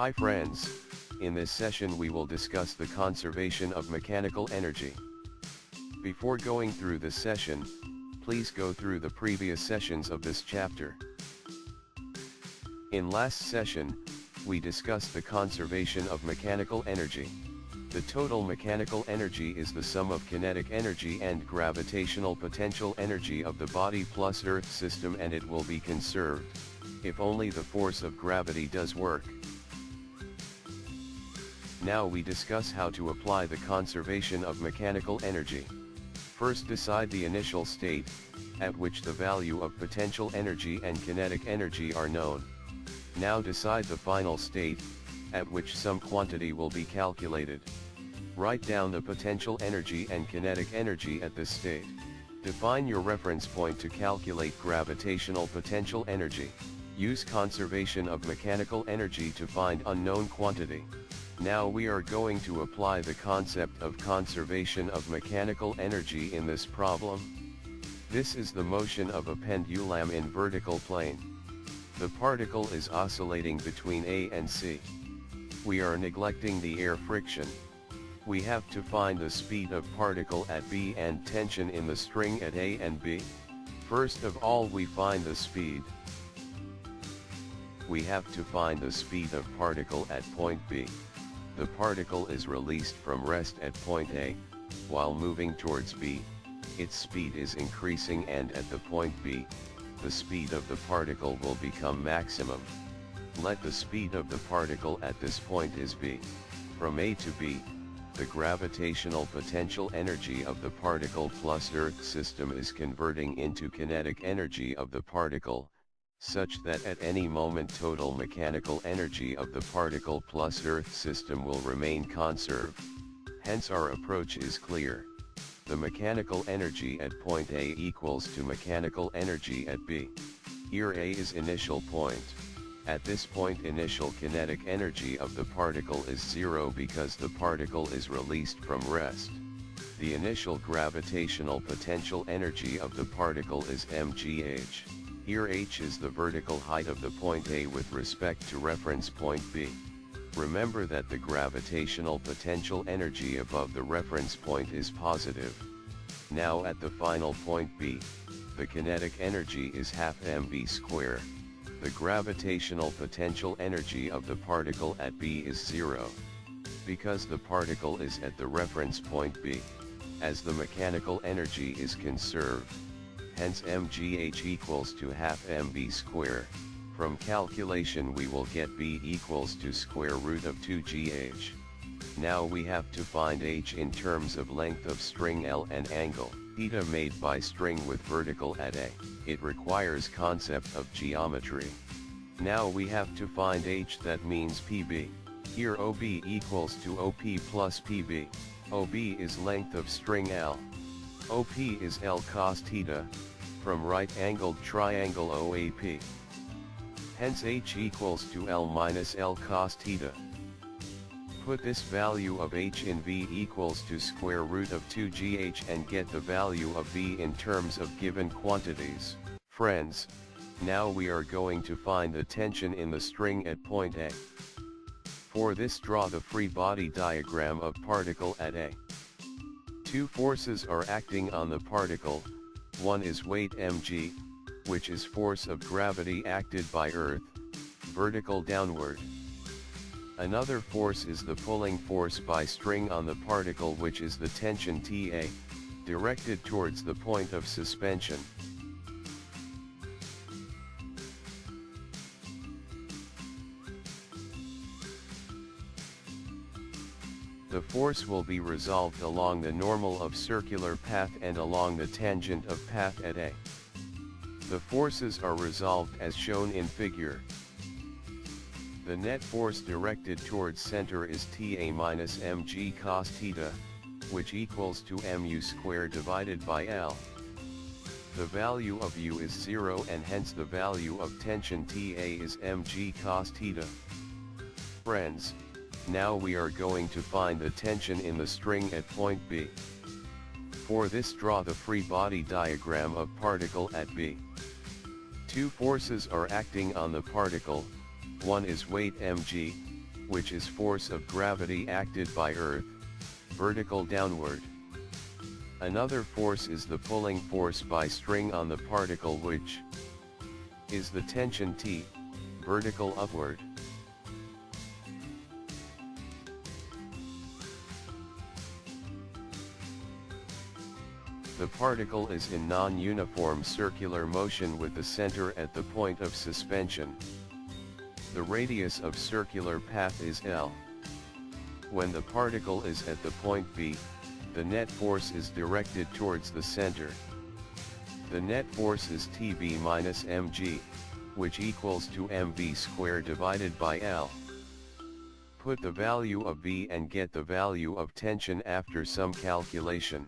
Hi friends, in this session we will discuss the conservation of mechanical energy. Before going through this session, please go through the previous sessions of this chapter. In last session, we discussed the conservation of mechanical energy. The total mechanical energy is the sum of kinetic energy and gravitational potential energy of the body plus Earth system, and it will be conserved if only the force of gravity does work. Now we discuss how to apply the conservation of mechanical energy. First, decide the initial state, at which the value of potential energy and kinetic energy are known. Now decide the final state, at which some quantity will be calculated. Write down the potential energy and kinetic energy at this state. Define your reference point to calculate gravitational potential energy. Use conservation of mechanical energy to find unknown quantity. Now we are going to apply the concept of conservation of mechanical energy in this problem. This is the motion of a pendulum in vertical plane. The particle is oscillating between A and C. We are neglecting the air friction. We have to find the speed of particle at B and tension in the string at A and B. First of all, we find the speed. We have to find the speed of particle at point B. The particle is released from rest at point A, while moving towards B. Its speed is increasing, and at the point B, the speed of the particle will become maximum. Let the speed of the particle at this point is V. From A to B, the gravitational potential energy of the particle plus Earth system is converting into kinetic energy of the particle, such that at any moment total mechanical energy of the particle plus Earth system will remain conserved. Hence our approach is clear. The mechanical energy at point A equals to mechanical energy at B. Here A is initial point. At this point initial kinetic energy of the particle is zero because the particle is released from rest. The initial gravitational potential energy of the particle is mgh. Here h is the vertical height of the point A with respect to reference point B. Remember that the gravitational potential energy above the reference point is positive. Now at the final point B, the kinetic energy is half mv square. The gravitational potential energy of the particle at B is zero. Because the particle is at the reference point B, as the mechanical energy is conserved, hence mgh equals to half mv square. From calculation we will get B equals to square root of 2gh. Now we have to find h in terms of length of string L and angle theta made by string with vertical at A. It requires concept of geometry. Now we have to find h, that means PB. Here OB equals to OP plus PB. OB is length of string L. OP is L cos theta, from right-angled triangle OAP. Hence h equals to L minus L cos theta. Put this value of h in V equals to square root of 2gh and get the value of V in terms of given quantities. Friends, now we are going to find the tension in the string at point A. For this, draw the free body diagram of particle at A. Two forces are acting on the particle. One is weight mg, which is force of gravity acted by Earth, vertical downward. Another force is the pulling force by string on the particle, which is the tension Ta, directed towards the point of suspension. The force will be resolved along the normal of circular path and along the tangent of path at A. The forces are resolved as shown in figure. The net force directed towards center is Ta minus mg cos theta, which equals to mu square divided by L. The value of u is 0, and hence the value of tension Ta is mg cos theta. Friends, now we are going to find the tension in the string at point B. For this, draw the free body diagram of particle at B. Two forces are acting on the particle. One is weight mg, which is force of gravity acted by Earth, vertical downward. Another force is the pulling force by string on the particle, which is the tension T, vertical upward. The particle is in non-uniform circular motion with the center at the point of suspension. The radius of circular path is L. When the particle is at the point B, the net force is directed towards the center. The net force is Tb minus mg, which equals to mv squared divided by L. Put the value of B and get the value of tension after some calculation.